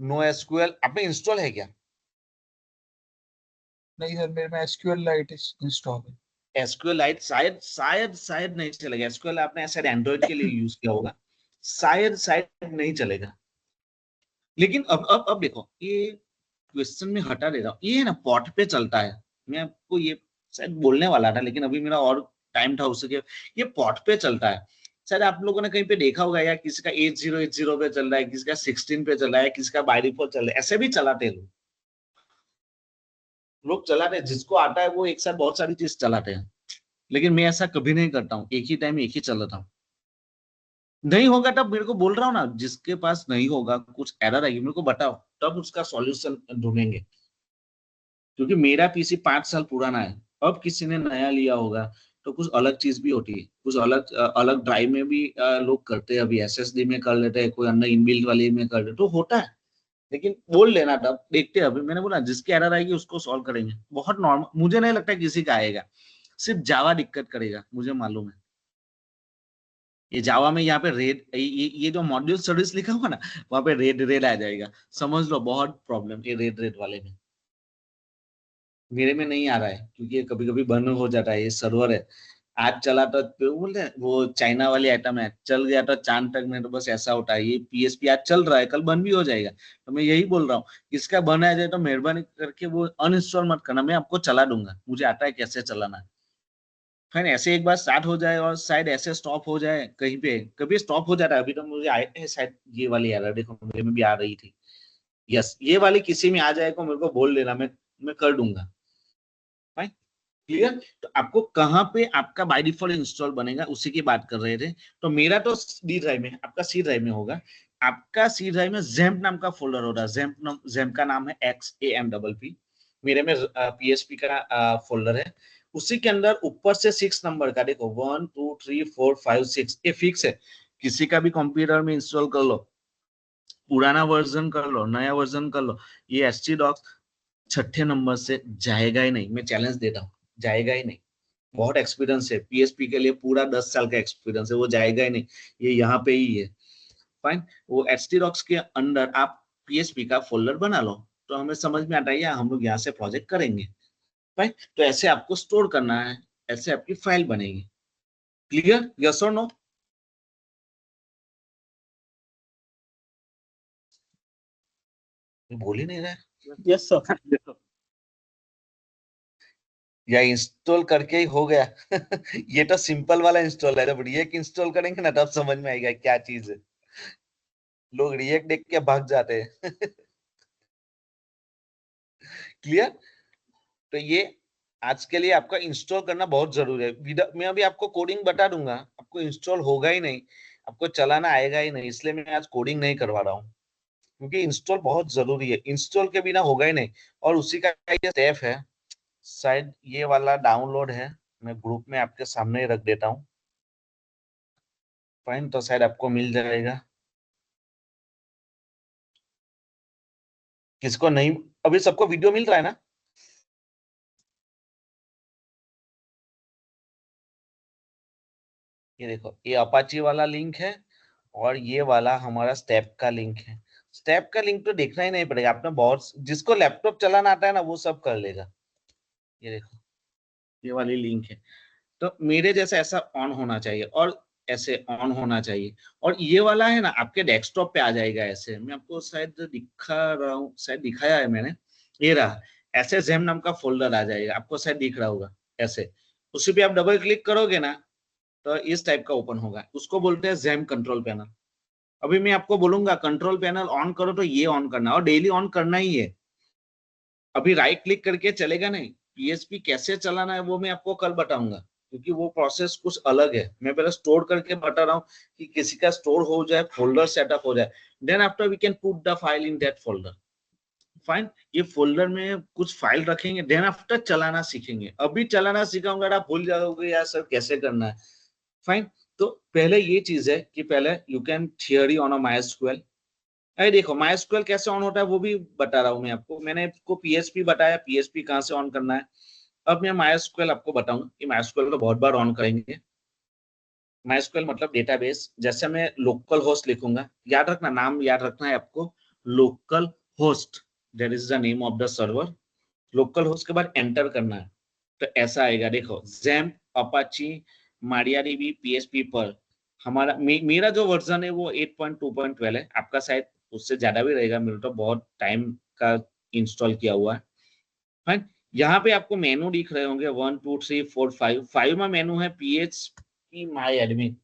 नो एसक्यूएल आपने इंस्टॉल है क्या? नहीं सर, मेरे में एसक्यूएल लाइट इंस्टॉल है। एसक्यूएल लाइट शायद नहीं चलेगा, एसक्यूएल आपने शायद एंड्रॉइड के लिए यूज किया होगा, शायद नहीं चलेगा। लेकिन अब देखो, ये क्वेश्चन में हटा दे रहा हूँ, ये है ना पॉट पे चलता है, मैं आपको ये शायद बोलने वाला था लेकिन अभी मेरा और टाइम था उसके, ये पॉट पे चलता है। शायद आप लोगों ने कहीं पे देखा होगा, या किसी का 8080 पे चल रहा है, किसी का 16 पे चल रहा है, किसी का बाय डिफॉल्ट चल रहा है, ऐसे भी चलाते हैं लोग, चलाते हैं, जिसको आता है वो एक साथ बहुत सारी चीज चलाते हैं। लेकिन मैं ऐसा कभी नहीं करता हूँ, एक ही टाइम एक ही चलाता हूँ। नहीं होगा तब मेरे को बोल रहा हूँ ना, जिसके पास नहीं होगा, कुछ एरर आएगी मेरे को बताओ, तब उसका सॉल्यूशन ढूंढेंगे। क्योंकि मेरा पीसी 5 साल पुराना है, अब किसी ने नया लिया होगा तो कुछ अलग चीज भी होती है, कुछ अलग अलग ड्राइव में भी लोग करते हैं, अभी एसएसडी में कर लेते हैं, कोई अंदर इनबिल्ट वाले में कर लेते, तो होता है। लेकिन बोल लेना, तब देखते हैं, अभी मैंने बोला जिसकी एरर आएगी उसको सॉल्व करेंगे, बहुत नॉर्मल, मुझे नहीं लगता किसी का आएगा, सिर्फ जावा दिक्कत करेगा, मुझे मालूम है। ये जावा में यहाँ पे रेड, ये जो मॉड्यूल सर्विस लिखा हुआ ना, वहां पे रेड रेड आ जाएगा, समझ लो बहुत प्रॉब्लम ये रेड रेड वाले में। मेरे में नहीं आ रहा है क्योंकि ये कभी कभी बंद हो जाता है, ये सर्वर है। आज चला तो बोलते हैं, वो चाइना वाली आइटम है, चल गया तो चांद तक में, तो बस ऐसा होता है। ये पीएसपी आज चल रहा है, कल बंद भी हो जाएगा। तो मैं यही बोल रहा हूँ, इसका बंद आ जाए तो मेहरबानी करके वो अनइंस्टॉल मत करना, मैं आपको चला दूंगा, मुझे आता है कैसे चलाना है। फिर ऐसे एक बार स्टार्ट हो जाए और शायद ऐसे स्टॉप हो जाए कहीं पे, कभी स्टॉप हो जाता है। अभी तो मुझे आए थे शायद ये वाली एरर, देखो मेरे में भी आ रही थी। यस, ये वाली किसी में आ जाए तो मेरे को बोल देना, मैं कर दूंगा। Fine, clear. तो आपको कहाँ पे आपका बाय डिफॉल्ट इंस्टॉल बनेगा उसी की बात कर रहे थे। तो मेरा तो डी ड्राइव में, आपका सी ड्राइव में होगा। आपका सी ड्राइव में जैम्प नाम का फोल्डर होगा। जैम्प का नाम है XAMPP। मेरे में पीएसपी का फोल्डर है। उसी के अंदर ऊपर से 6 नंबर का देखो, 1 2 3 4 5 6, ये फिक्स है। किसी का भी कंप्यूटर में इंस्टॉल कर लो, पुराना वर्जन कर लो, नया वर्जन कर लो, ये htdocs छठे नंबर से जाएगा ही नहीं। मैं चैलेंज देता हूँ, जाएगा ही नहीं। बहुत एक्सपीरियंस है पीएसपी के लिए, पूरा 10 साल का एक्सपीरियंस है, वो जाएगा ही नहीं। ये यहाँ पे ही है। फाइन, वो htdocs के अंदर आप पीएसपी का फोल्डर बना लो, तो हमें समझ में आता है हम लोग यहाँ से प्रोजेक्ट करेंगे। फाइन, तो ऐसे आपको स्टोर करना है, ऐसे आपकी फाइल बनेगी। क्लियर, यस और नो? बोल ही नहीं रहा। Yes sir. या इंस्टॉल करके ही हो गया। ये तो सिंपल वाला इंस्टॉल है, जब रिएक्ट इंस्टॉल करेंगे ना तब समझ में आएगा क्या चीज है। लोग रिएक्ट देख के भाग जाते हैं। क्लियर। तो ये आज के लिए आपका इंस्टॉल करना बहुत जरूरी है। मैं अभी आपको कोडिंग बता दूंगा, आपको इंस्टॉल होगा ही नहीं, आपको चलाना आएगा ही नहीं, इसलिए मैं आज कोडिंग नहीं करवा रहा हूँ। क्योंकि इंस्टॉल बहुत जरूरी है, इंस्टॉल के बिना होगा ही नहीं। और उसी का ये स्टेप है, शायद ये वाला डाउनलोड है, मैं ग्रुप में आपके सामने ही रख देता हूँ। फाइन, तो शायद आपको मिल जाएगा। किसको नहीं, अभी सबको वीडियो मिल रहा है ना? ये देखो, ये अपाची वाला लिंक है और ये वाला हमारा स्टेप का लिंक है। स्टेप का लिंक तो देखना ही नहीं पड़ेगा, आपने बहुत, जिसको लैपटॉप चलाना आता है ना वो सब कर लेगा। ये देखो, ये वाली लिंक है। तो मेरे जैसा ऐसा ऑन होना चाहिए और ऐसे ऑन होना चाहिए। और ये वाला है ना आपके डेस्कटॉप पे आ जाएगा ऐसे, मैं आपको शायद दिखा रहा हूँ, शायद दिखाया है मैंने। ये रहा, ऐसे जेम नाम का फोल्डर आ जाएगा, आपको शायद दिख रहा होगा ऐसे। उसी पे आप डबल क्लिक करोगे ना तो इस टाइप का ओपन होगा, उसको बोलते हैं जेम कंट्रोल पैनल। अभी मैं आपको बोलूंगा कंट्रोल पैनल ऑन करो तो ये ऑन करना, और डेली ऑन करना ही है। अभी राइट क्लिक करके चलेगा नहीं। पीएसपी कैसे चलाना है वो मैं आपको कल बताऊंगा, क्योंकि वो प्रोसेस कुछ अलग है। मैं पहले स्टोर करके बता रहा हूँ कि किसी का स्टोर हो जाए, फोल्डर सेटअप हो जाए, then after we can put the file in that folder. Fine, ये फोल्डर में कुछ फाइल रखेंगे, देन आफ्टर चलाना सीखेंगे। अभी चलाना सीखाऊंगा आप भूल जाओगे यार सर कैसे करना है। फाइन, तो पहले ये चीज है कि पहले you can theory on a MySQL. अरे देखो माइस्क्यूएल कैसे ऑन होता है वो भी बता रहा हूँ मैं आपको। मैंने आपको पीएचपी बताया, पीएचपी कहाँ से ऑन करना है। अब मैं माइस्क्यूएल आपको बताऊंगा कि माइस्क्यूएल को बहुत बार ऑन करेंगे। माइस्क्यूएल मतलब डेटाबेस। जैसे मैं लोकल होस्ट लिखूंगा, याद रखना, नाम याद रखना है आपको, local host, that is the name of the server. Local host के बाद एंटर करना है, तो ऐसा आएगा। देखो, जैम्प, अपाची, मारियाडीबी, पीएचपी पर हमारा मेरा जो वर्जन है वो 8.2.12 है। आपका शायद उससे ज्यादा भी रहेगा, मेरा तो बहुत टाइम का इंस्टॉल किया हुआ है। फाइन, यहाँ पे आपको मेनू दिख रहे होंगे 1 2 3 4 5। 5 में मेनू है पीएचपी माई एडमिन।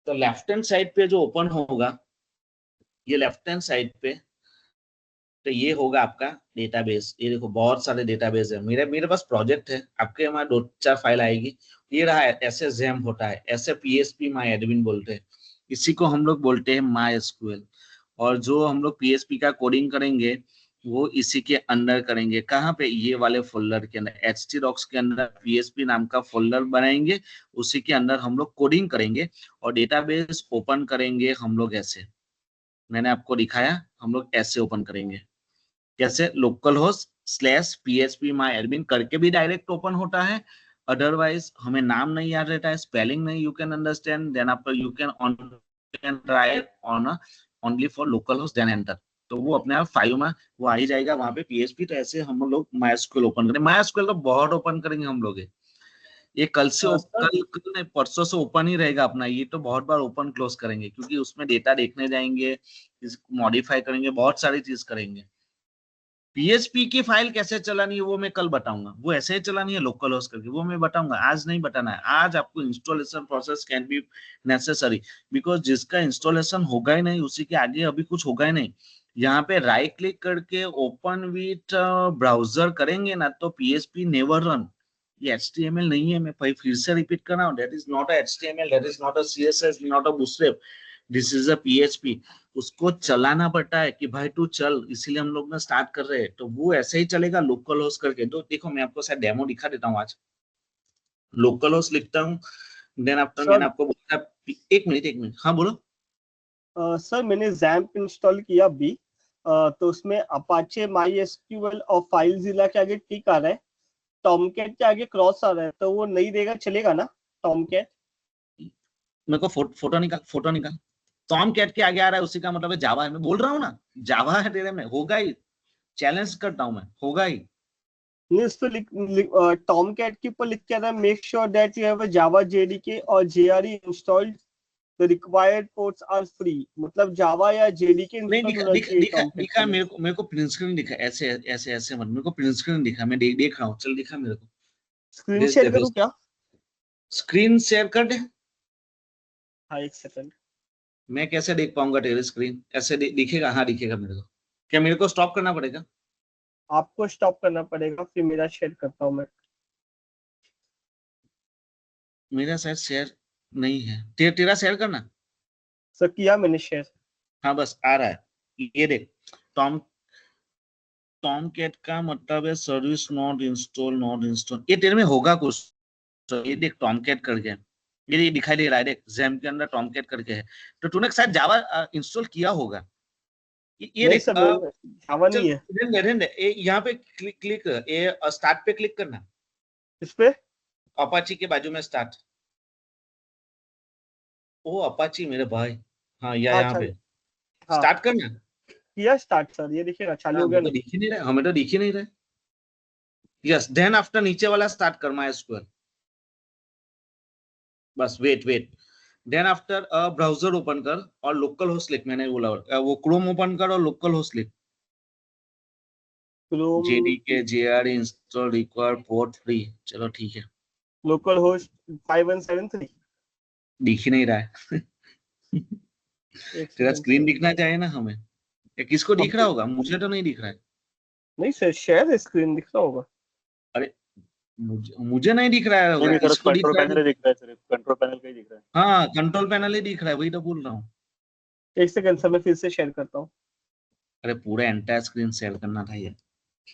तो लेफ्ट हैंड साइड पे जो ओपन होगा, ये लेफ्ट हैंड साइड पे, तो ये होगा आपका डेटाबेस। ये देखो बहुत सारे डेटाबेस है, मेरे मेरे पास प्रोजेक्ट है, आपके वहां 2 4 फाइल आएगी। ये रहा, ऐसे जैम होता है, ऐसे पीएचपी माई एडमिन बोलते हैं, इसी को हम लोग बोलते हैं माई एसक्यूएल। और जो हम लोग पीएचपी का कोडिंग करेंगे वो इसी के अंदर करेंगे। कहाँ पे? ये वाले फोल्डर के अंदर, htdocs के अंदर पीएचपी नाम का फोल्डर बनाएंगे, उसी के अंदर हम लोग कोडिंग करेंगे और डेटाबेस ओपन करेंगे हम लोग ऐसे। मैंने आपको दिखाया, हम लोग ऐसे ओपन करेंगे। कैसे? लोकल होस्ट स्लैश पीएचपी माई एडमिन करके भी डायरेक्ट ओपन होता है। अदरवाइज हमें नाम नहीं याद रहता है, स्पेलिंग नहीं you can understand, then after you can on can try on only for local host, then enter. तो वो अपने आप 5 में वो आ ही जाएगा वहां पे PHP। तो ऐसे हम लोग MySQL ओपन करें, MySQL तो बहुत ओपन करेंगे हम लोग ये कल से सर कल नहीं परसों से ओपन ही रहेगा अपना। ये तो बहुत बार ओपन क्लोज करेंगे क्योंकि उसमें डेटा देखने जाएंगे, मॉडिफाई करेंगे, बहुत सारी चीज करेंगे। PHP की फाइल कैसे चलानी है वो मैं कल बताऊंगा। वो ऐसे ही चलानी है लोकल होस्ट करके, वो मैं बताऊंगा। आज नहीं बताना है। आज आपको installation process can be necessary, because जिसका इंस्टॉलेशन होगा ही नहीं उसी के आगे अभी कुछ होगा ही नहीं। यहाँ पे राइट क्लिक करके ओपन विथ ब्राउजर करेंगे ना तो PHP नेवर रन। ये HTML नहीं है, मैं फिर से रिपीट कर रहा हूँ। That is not a HTML, that is not a CSS, not a bootstrap, this is a PHP। उसको चलाना पड़ता है कि भाई तू चल, इसीलिए हम लोग ना स्टार्ट कर रहे हैं। तो वो ऐसे ही चलेगा लोकल होस्ट करके। तो देखो मैं आपको शायद डेमो दिखा देता हूँ आज। लोकल होस्ट लिखता हूँ, देन आफ्टर मैंने सर आपको बोला। एक मिनट, हाँ बोलो। सर मैंने जैम्प इंस्टॉल किया अभी। तो उसमें अपाचे MySQL और फाइलजिला के आगे टिक आ रहा है, टॉमकैट के आगे क्रॉस आ रहा है, तो वो नहीं देगा, चलेगा ना टॉमकैट? मेरे को फोटो निकाल, फोटो निकाल। टॉम कैट के आगे आ रहा है उसी का मतलब है जावा है। मैं बोल रहा हूँ ना जावा है तेरे में, होगा ही। चैलेंज करता हूँ मैं, होगा ही। नहीं, उस पर टॉमकैट के ऊपर लिख के आ रहा है, make sure that you have a Java JDK और JRE installed, the required ports are free. मतलब जावा या JDK नहीं इंस्टॉल दिखा, होना दिखा चाहिए दिखा टॉमकैट दिखा के लिए। मेरे को प्रिंट स्क्रीन दिखा। ऐसे ऐसे ऐसे मत, मेरे को प्रिंट स्क्रीन दिखा। मैं देख रहा हूँ, चल दिखा मेरे को। स्क्रीन भेज दे, शेयर करूँ भेज। क्या? स्क्रीन शेयर कर दे। हाँ, एक सेकंड। मैं कैसे देख पाऊंगा तेरी स्क्रीन? ऐसे दिखेगा? हाँ दिखेगा मेरे को। क्या मेरे को स्टॉप करना पड़ेगा? आपको स्टॉप करना पड़ेगा, फिर मेरा शेयर करता हूँ मैं। मेरा शायद शेयर नहीं है। तेरा शेयर करना। सर किया मैंने शेयर। हाँ बस आ रहा है, ये देख। टॉम टॉम कैट का मतलब है service not install, not install. ये तेरे में होगा कुछ। तो ये देख टॉम कैट करके है। ये दिखाई दे रहा है, देख जैम के अंदर टॉम कैट करके है। तो तूने शायद जावा इंस्टॉल किया होगा। ये नहीं देख सर, मेरे जावा चल नहीं है। रहने दे। यहाँ पे क्लिक क्लिक, ये स्टार्ट पे क्लिक करना। इस पे। अपाची के बाजू में स्टार्ट। ओ अपाची मेरे भाई। हाँ या हाँ यहाँ पे चल। हाँ, स्टार्ट करना। किया स्टार्ट सर, ये देखिएगा चालू हाँ हो गया मेरे को ना। दिख ही नहीं रहा, हमें तो दिख ही नहीं रहा। यस, देन आफ्टर नीचे वाला स्टार्ट कर MySQL। बस wait wait. Then after browser open कर और लोकल होस्ट लिख। मैंने बोला वो क्रोम ओपन कर और लोकल होस्ट लिख। Chrome. JDK JRE install require port free. चलो ठीक है। Local host 5173। दिख ही नहीं रहा है। एक तेरा सेकंड स्क्रीन सर। दिखना चाहिए ना हमें। या किसको दिख रहा अब होगा? मुझे तो नहीं दिख रहा है। नहीं सर, शेयर स्क्रीन दिख रहा होगा। अरे मुझे नहीं दिख रहा नहीं होगा, नहीं सर, किसको दिख कंट्रोल रहा पैनल है? ही दिख रहा है, सिर्फ कंट्रोल पैनल का ही दिख रहा है। हाँ कंट्रोल पैनल ही दिख रहा है, वही तो बोल रहा हूँ। एक सेकंड सर, मैं फिर से शेयर करता हूँ। अरे पूरा एंटायर स्क्रीन शेयर करना था ये।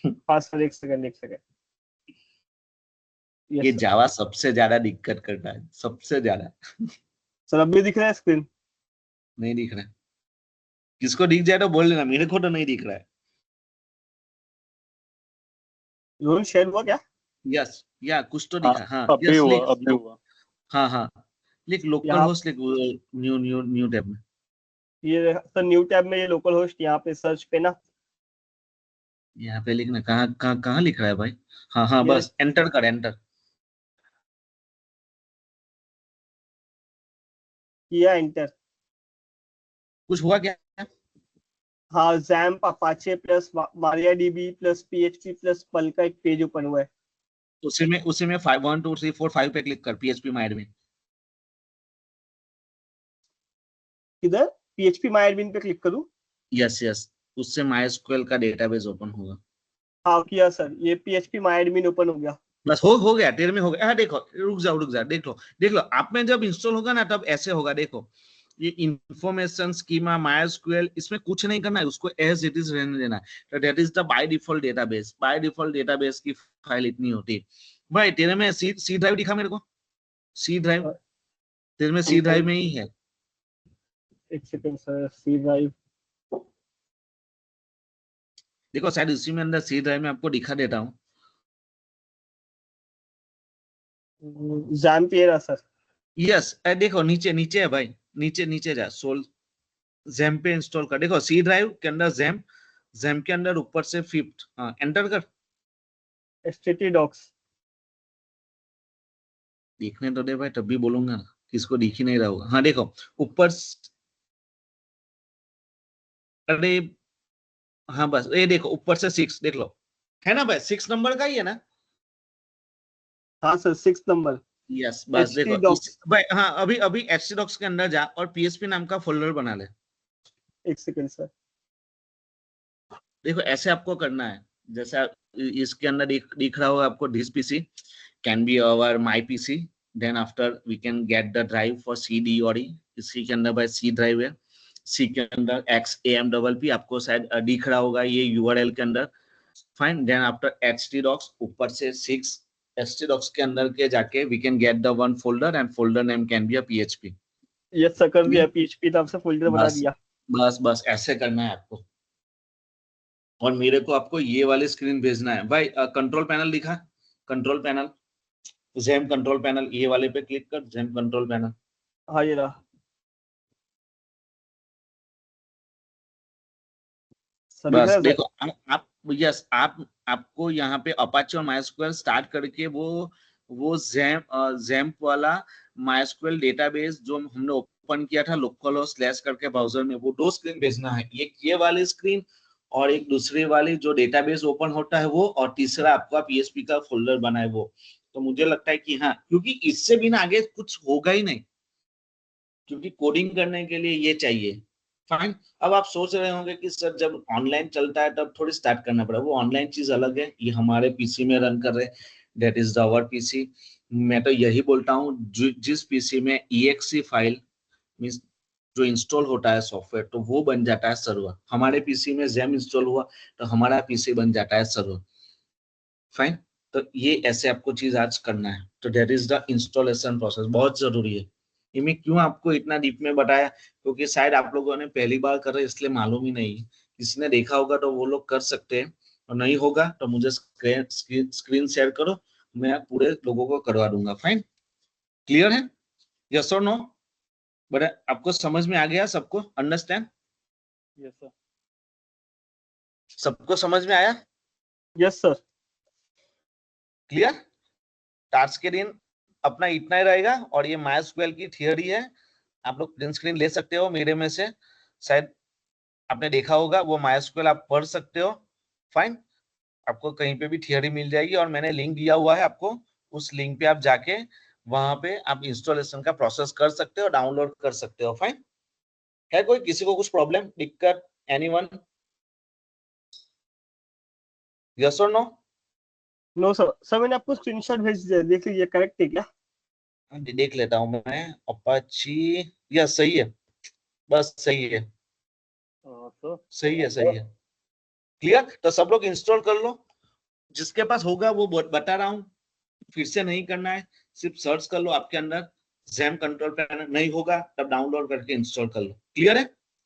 हाँ सर, एक सेकंड एक सेकंड। ये यस सर। जावा सबसे ज्यादा दिक्कत करता है, सबसे ज्यादा। सर अब भी दिख रहा है स्क्रीन? नहीं दिख रहा है। किसको दिख जाए तो बोल देना, मेरे को तो नहीं दिख रहा है। रोहन शेयर हुआ क्या? यस, या कुछ तो हाँ, दिखा। हाँ अब भी यस हुआ, लिख अब भी हुआ। हाँ हाँ लिख लोकल यहाँ होस्ट लिख। न्यू न्यू न्यू टैब में। ये सर न्यू टैब में, ये लोकल होस्ट यहाँ पे सर्च पे ना। यहाँ पे लिखना, कहाँ कहाँ कहाँ लिख रहा है भाई? हाँ हाँ ये बस एंटर कर, एंटर। किया एंटर। कुछ हुआ क्या? हाँ, XAMPP Apache plus MariaDB plus PHP plus पल का एक पेज ओपन हुआ है। उसी में 5 1 2 3 4 5 पे क्लिक कर, PHP माय एडमिन। किधर? PHP MyAdmin पे क्लिक करूँ? यस यस, उससे MySQL का डेटाबेस ओपन होगा। हाँ किया सर, ये PHP MyAdmin ओपन हो गया। बस हो गया, तेरे में हो गया। हाँ देखो, रुक जाओ देख लो। आप में जब इंस्टॉल होगा ना तब ऐसे होगा, देखो। ये इंफॉर्मेशन स्कीमा MySQL, इसमें कुछ नहीं करना है, उसको एज इट इज रहने देना है। तो that is the by default database. By default database की फाइल इतनी होती है। भाई तेरे में सी ड्राइव दिखा मेरे को। सी ड्राइव, तेरे में सी ड्राइव में ही है। एक सेकंड सर, सी ड्राइव। देखो शायद उसी में अंदर सी ड्राइव में आपको दिखा देता हूँ। जैम्पियर सर। यस देखो नीचे नीचे है भाई। नीचे नीचे जा, जैम पे इंस्टॉल कर, देखो सी ड्राइव के अंदर जैम, जैम के अंदर ऊपर से 5th, हाँ एंटर कर, htdocs। देखने तो दे भाई, तब भी बोलूंगा ना, किसको दिख ही नहीं रहा होगा। हाँ देखो ऊपर अरे हाँ बस ये देखो ऊपर से 6 देख लो, है ना भाई, 6 नंबर का ही है ना। हाँ सर 6 नंबर। यस बस देखो htdocs। भाई, हाँ अभी अभी htdocs के अंदर जा और पीएचपी नाम का फोल्डर बना ले। एक सेकंड सर। देखो ऐसे आपको करना है, जैसे इसके अंदर दिख रहा होगा आपको, this PC can be our my PC, then after we can get the drive for C D और ई, इसी के अंदर भाई सी ड्राइव है, सी के अंदर X A M double P आपको शायद दिख रहा होगा ये यूआरएल के अंदर। फाइन, देन आफ्टर htdocs ऊपर से 6 htdocs के अंदर के जाके we can get the one folder and folder name can be a PHP. Yes sir कर दिया, php नाम से फोल्डर बना बस दिया। बस बस ऐसे करना है आपको, और मेरे को आपको ये वाली स्क्रीन भेजना है भाई। कंट्रोल पैनल दिखा, control panel, jam control panel, ये वाले पे क्लिक कर, जेम कंट्रोल पैनल। हाँ ये रहा सर, दिख रहा बस है सर। देखो आप यस आपको यहाँ पे अपाचे और माइस्क्वेल स्टार्ट करके वो जैम्प वाला माइस्क्वेल डेटाबेस जो हमने ओपन किया था लोकल और स्लैश करके ब्राउजर में, वो 2 स्क्रीन भेजना है, एक ये वाली स्क्रीन और एक दूसरी वाली जो डेटाबेस ओपन होता है वो, और तीसरा आपका पीएचपी का फोल्डर बना है वो। तो मुझे लगता है कि हाँ, क्योंकि इससे बिना आगे कुछ होगा ही नहीं, क्योंकि कोडिंग करने के लिए ये चाहिए। फाइन, अब आप सोच रहे होंगे कि सर जब ऑनलाइन चलता है तब थोड़ी स्टार्ट करना पड़ा, वो ऑनलाइन चीज अलग है, ये हमारे पीसी में रन कर रहे, दैट इज आवर पीसी। मैं तो यही बोलता हूँ जिस पीसी में exe फाइल मीन्स जो इंस्टॉल होता है सॉफ्टवेयर, तो वो बन जाता है सर्वर। हमारे पीसी में जेम इंस्टॉल हुआ तो हमारा पीसी बन जाता है सर्वर। फाइन, तो ये ऐसे आपको चीज आज करना है, तो that is the installation process, बहुत जरूरी है। ये मैं क्यों आपको इतना डीप में बताया, क्योंकि शायद आप लोगों ने पहली बार कर रहे इसलिए मालूम ही नहीं, किसी ने देखा होगा तो वो लोग कर सकते हैं, और नहीं होगा तो मुझे स्क्रीन शेयर करो, मैं पूरे लोगों को करवा दूंगा। फाइन, क्लियर है, यस और नो? बट आपको समझ में आ गया, सबको अंडरस्टैंड, यस सर। सबको समझ में आया, यस सर। क्लियर? टास्क के दिन अपना इतना ही रहेगा, और ये माइस्क्वेल की थियरी है, आप लोग प्रिंट स्क्रीन ले सकते हो मेरे में से, शायद आपने देखा होगा, वो माइस्क्वेल आप पढ़ सकते हो। फाइन, आपको कहीं पे भी थियरी मिल जाएगी, और मैंने लिंक दिया हुआ है आपको, उस लिंक पे आप जाके वहां पे आप इंस्टॉलेशन का प्रोसेस कर सकते हो, डाउनलोड कर सकते हो। फाइन, है कोई किसी को कुछ प्रॉब्लम दिक्कत, एनीवन, यस और नो? नो सर, सर मैंने आपको स्क्रीनशॉट भेज दिया, देख लीजिए करेक्ट है क्या? देख लेता हूँ मैं, अपाची, यस सही है, बस सही है, सर सही है, सही है, क्लियर। तो सब लोग इंस्टॉल कर लो, जिसके पास होगा वो बता रहा हूँ, फिर से नहीं करना है, सिर्फ सर्च कर लो आपके अंदर जैम कंट्रोल पैनल, नहीं होगा तब डाउनलोड करके इंस्टॉल कर लो। क्लियर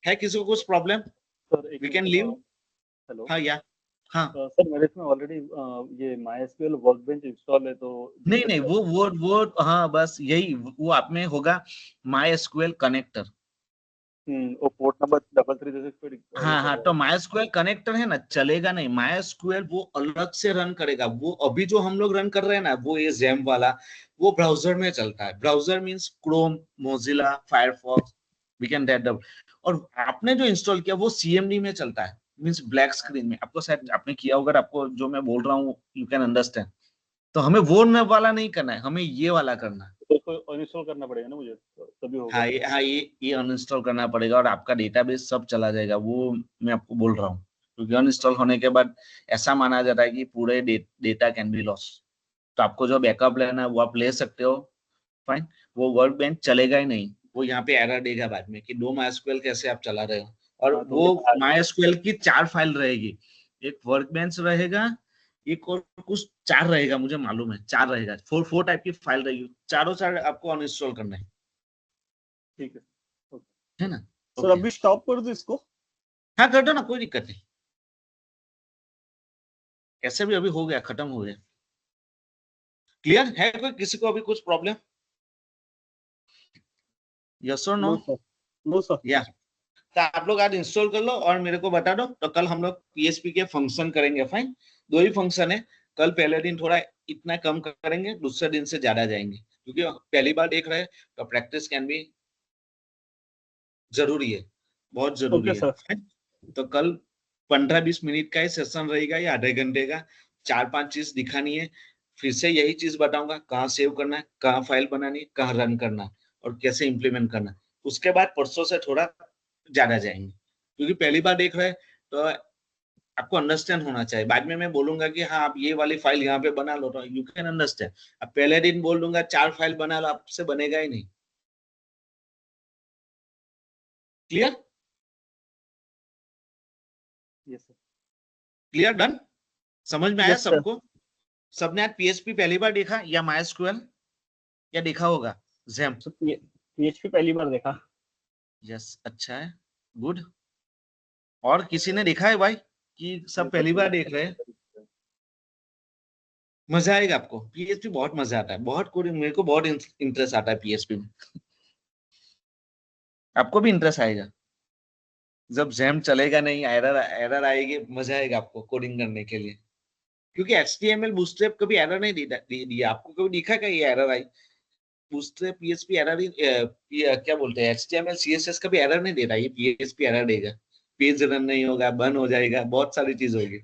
है किसी को कुछ प्रॉब्लम? सर एक वी कैन लीव, हेलो। हाँ या हाँ, सर मेरे इसमें ऑलरेडी ये MySQL वर्कबेंच इंस्टॉल है, तो नहीं दिक्कत नहीं क्या वो हाँ बस यही, वो आप में होगा माई एसक्यूएल कनेक्टर। है? वो पोर्ट नंबर 333 पे वो हाँ कर हाँ, रहा तो है। MySQL कनेक्टर है ना, चलेगा नहीं, MySQL वो अलग से रन करेगा, वो अभी जो हम लोग रन कर रहे हैं ना, वो ये जेम वाला वो ब्राउजर में चलता है, browser means Chrome, Mozilla, Firefox, we can that dub, और आपने जो इंस्टॉल किया वो सीएमडी में चलता है, मींस ब्लैक स्क्रीन में, आपको शायद आपने किया होगा, आपको जो मैं बोल रहा हूँ यू कैन अंडरस्टैंड। तो हमें वो वाला नहीं करना है, हमें ये वाला करना है। तो इसको अनइंस्टॉल करना पड़ेगा ना मुझे, तभी होगा। हाँ ये अनइंस्टॉल करना पड़ेगा, और आपका डेटाबेस सब चला जाएगा, वो मैं आपको बोल रहा हूँ, क्योंकि अनइंस्टॉल होने के बाद ऐसा माना जाता है कि पूरे डेटा कैन बी लॉस। तो आपको जो बैकअप लेना है वो आप ले सकते हो। फाइन, वो वर्क बेंच चलेगा ही नहीं, वो यहाँ पे एरर देगा बाद में कि 2 माइस्क्वेल कैसे आप चला रहे हो, और हाँ तो वो माइस्क्वेल की 4 फाइल रहेगी, एक वर्क बेंच रहेगा, एक और कुछ 4 रहेगा, मुझे मालूम है 4 रहेगा, 4 टाइप की फाइल रहेगी, चारों चार आपको अनइंस्टॉल करना ठीक है। है ना? सर ओके, अभी स्टॉप कर दो इसको। हाँ कर दो ना, कोई दिक्कत नहीं, ऐसे भी अभी हो गया, खत्म हो गया। क्लियर है कोई किसी को अभी कुछ प्रॉब्लम, यस और no? No sir, no sir. या तो आप लोग आज इंस्टॉल कर लो और मेरे को बता दो, तो कल हम लोग पीएचपी के फंक्शन करेंगे। फाइन, 2 ही फंक्शन है। कल पहले दिन थोड़ा इतना कम करेंगे, दूसरे दिन से ज्यादा जाएंगे, क्योंकि पहली बार देख रहे हैं तो प्रैक्टिस कैन भी जरूरी है, बहुत जरूरी ओके है। सर। Fine? तो कल 15-20 मिनट का ही सेशन रहेगा या आधे घंटे का। 4-5 चीज दिखानी है, फिर से यही चीज बताऊंगा, कहाँ सेव करना है, कहाँ फाइल बनानी है, कहाँ रन करना है और कैसे इंप्लीमेंट करना है। उसके बाद परसों से थोड़ा ज्यादा जाएंगे, क्योंकि पहली बार देख रहे हैं तो आपको अंडरस्टैंड होना चाहिए। बाद में मैं बोलूंगा कि हाँ आप ये वाली फाइल यहाँ पे बना लो, तो यू कैन अंडरस्टैंड। अब पहले दिन बोल दूंगा 4 फाइल बना लो, आपसे बनेगा ही नहीं। Clear? Yes sir. Clear? Done? समझ में आया यस सर। सबको? सबने आज पीएचपी पहली बार देखा या माइस्क्यूएल या देखा होगा ज़ैम्प? पीएचपी पहली बार देखा। यस, अच्छा है, गुड। और किसी ने देखा है भाई कि सब पहली बार देख रहे हैं? मजा आएगा आपको, पीएचपी बहुत मजा आता है, बहुत कोडिंग, मेरे को बहुत इंटरेस्ट आता है पीएचपी में। आपको भी इंटरेस्ट आएगा जब ज़ैम्प चलेगा नहीं, एरर एरर आएगी, मजा आएगा आपको कोडिंग करने के लिए। क्योंकि एचटीएमएल बूटस्ट्रैप कभी एरर नहीं दिया आपको, कभी दिखा क्या ये एरर आई? बूटस्ट्रैप पीएचपी एरर ही क्या बोलते हैं, एचटीएमएल सीएसएस कभी एरर नहीं दे रहा, ये पीएचपी एरर देगा। पेज रन नहीं होगा, बंद हो जाएगा, बहुत सारी चीज होगी।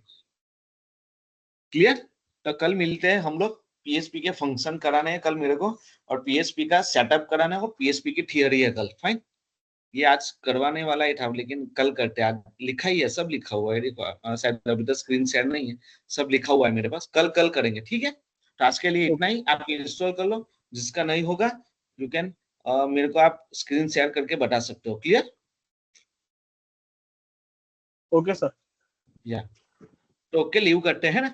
क्लियर? तो कल मिलते हैं हम लोग, पीएचपी के फंक्शन कराने हैं कल मेरे को, और पीएचपी का सेटअप कराना है, पीएचपी की थियरी है कल। फाइन, ये आज करवाने वाला ही था लेकिन कल करते हैं। आज लिखा ही है, सब लिखा हुआ है, देखो शायद अभी तो स्क्रीन शेयर नहीं है, सब लिखा हुआ है मेरे पास। कल कल करेंगे, ठीक है? तो आज के लिए इतना ही, आप इंस्टॉल कर लो। जिसका नहीं होगा यू कैन मेरे को आप स्क्रीन शेयर करके बता सकते हो। क्लियर? Okay sir. या तो ओके, लीव करते हैं ना।